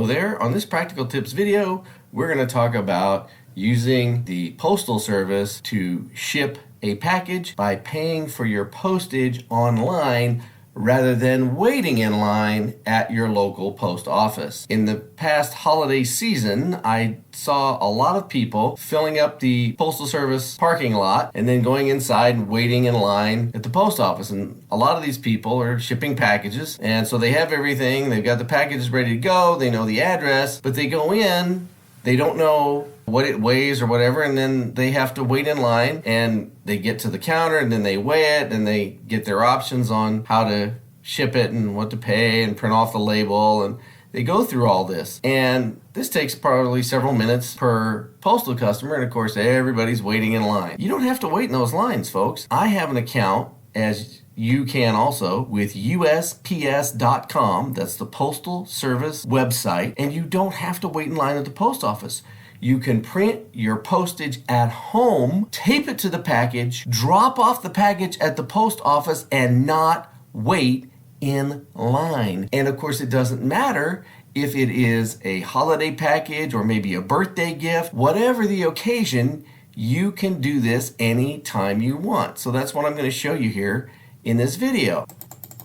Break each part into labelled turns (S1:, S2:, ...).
S1: Hello there. On this Practical Tips video, we're going to talk about using the Postal Service to ship a package by paying for your postage online rather than waiting in line at your local post office. In the past holiday season, I saw a lot of people filling up the Postal Service parking lot and then going inside and waiting in line at the post office. And a lot of these people are shipping packages, and so they have everything. They've got the packages ready to go. They know the address, but they go in, they don't know what it weighs or whatever, and then they have to wait in line, and they get to the counter, and then they weigh it, and they get their options on how to ship it and what to pay and print off the label, and they go through all this. And this takes probably several minutes per postal customer, and of course everybody's waiting in line. You don't have to wait in those lines, folks. I have an account, as you can also, with USPS.com. That's the Postal Service website, and you don't have to wait in line at the post office. You can print your postage at home, tape it to the package, drop off the package at the post office, and not wait in line. And of course, it doesn't matter if it is a holiday package or maybe a birthday gift. Whatever the occasion, you can do this anytime you want. So that's what I'm going to show you here in this video.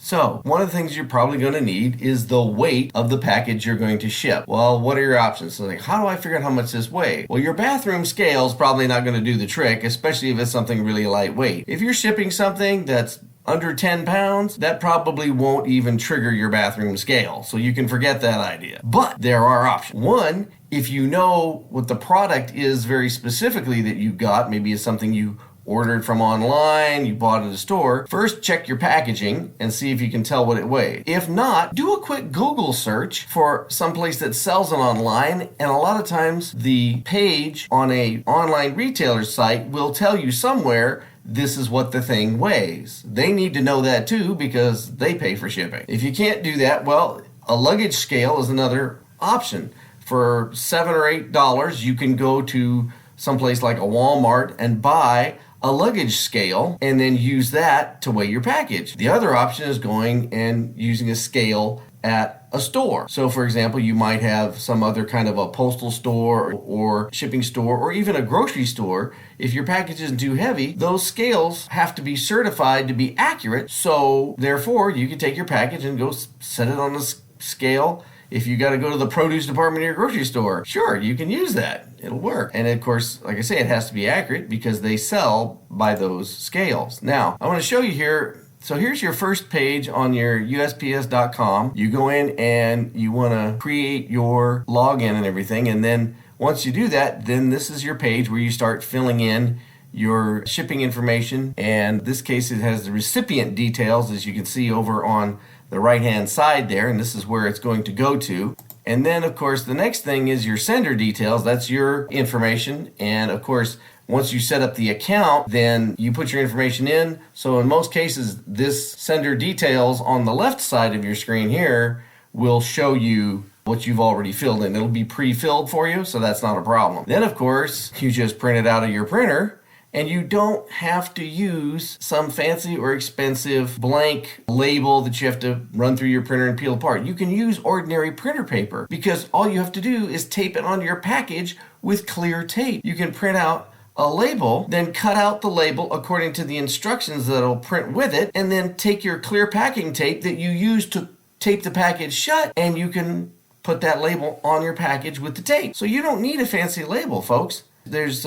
S1: So, one of the things you're probably going to need is the weight of the package you're going to ship. Well, what are your options? So, like, how do I figure out how much this weighs? Well, your bathroom scale is probably not going to do the trick, especially if it's something really lightweight. If you're shipping something that's under 10 pounds, that probably won't even trigger your bathroom scale. So you can forget that idea. But there are options. One, if you know what the product is very specifically that you got, maybe it's something you ordered from online, you bought at a store, first check your packaging and see if you can tell what it weighs. If not, do a quick Google search for someplace that sells it online, and a lot of times the page on a online retailer site will tell you somewhere this is what the thing weighs. They need to know that too because they pay for shipping. If you can't do that, well, a luggage scale is another option. For $7 or $8, you can go to someplace like a Walmart and buy a luggage scale and then use that to weigh your package. The other option is going and using a scale at a store. So for example, you might have some other kind of a postal store or shipping store or even a grocery store. If your package isn't too heavy, those scales have to be certified to be accurate. So therefore, you can take your package and go set it on the scale. If you got to go to the produce department of your grocery store, sure, you can use that. It'll work. And of course, like I say, it has to be accurate because they sell by those scales. Now, I want to show you here. So here's your first page on your USPS.com. You go in and you want to create your login and everything. And then once you do that, then this is your page where you start filling in your shipping information. And in this case, it has the recipient details, as you can see over on the right-hand side there, and this is where it's going to go to. And then, of course, the next thing is your sender details. That's your information. And, of course, once you set up the account, then you put your information in. So in most cases, this sender details on the left side of your screen here will show you what you've already filled in. It'll be pre-filled for you, so that's not a problem. Then, of course, you just print it out of your printer, and you don't have to use some fancy or expensive blank label that you have to run through your printer and peel apart. You can use ordinary printer paper because all you have to do is tape it onto your package with clear tape. You can print out a label, then cut out the label according to the instructions that'll print with it, and then take your clear packing tape that you use to tape the package shut, and you can put that label on your package with the tape. So you don't need a fancy label, folks. There's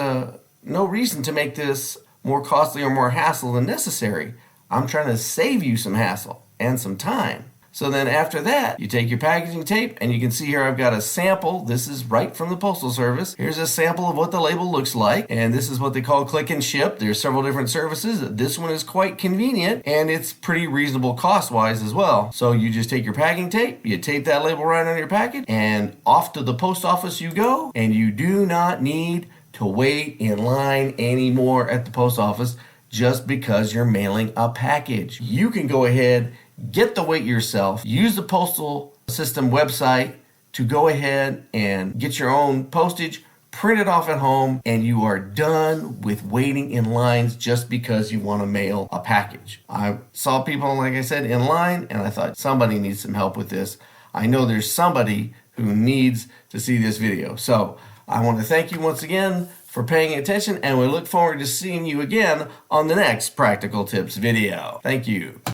S1: no reason to make this more costly or more hassle than necessary. I'm trying to save you some hassle and some time. So then after that, you take your packaging tape, and you can see here I've got a sample. This is right from the Postal Service. Here's a sample of what the label looks like, and this is what they call click and ship. There's several different services. This one is quite convenient, and it's pretty reasonable cost-wise as well. So you just take your packing tape, you tape that label right on your package, and off to the post office you go, and you do not need to wait in line anymore at the post office just because you're mailing a package. You can go ahead, get the weight yourself, use the postal system website to go ahead and get your own postage, print it off at home, and you are done with waiting in lines just because you want to mail a package. I saw people, like I said, in line, and I thought somebody needs some help with this. I know there's somebody who needs to see this video. So I want to thank you once again for paying attention, and we look forward to seeing you again on the next Practical Tips video. Thank you.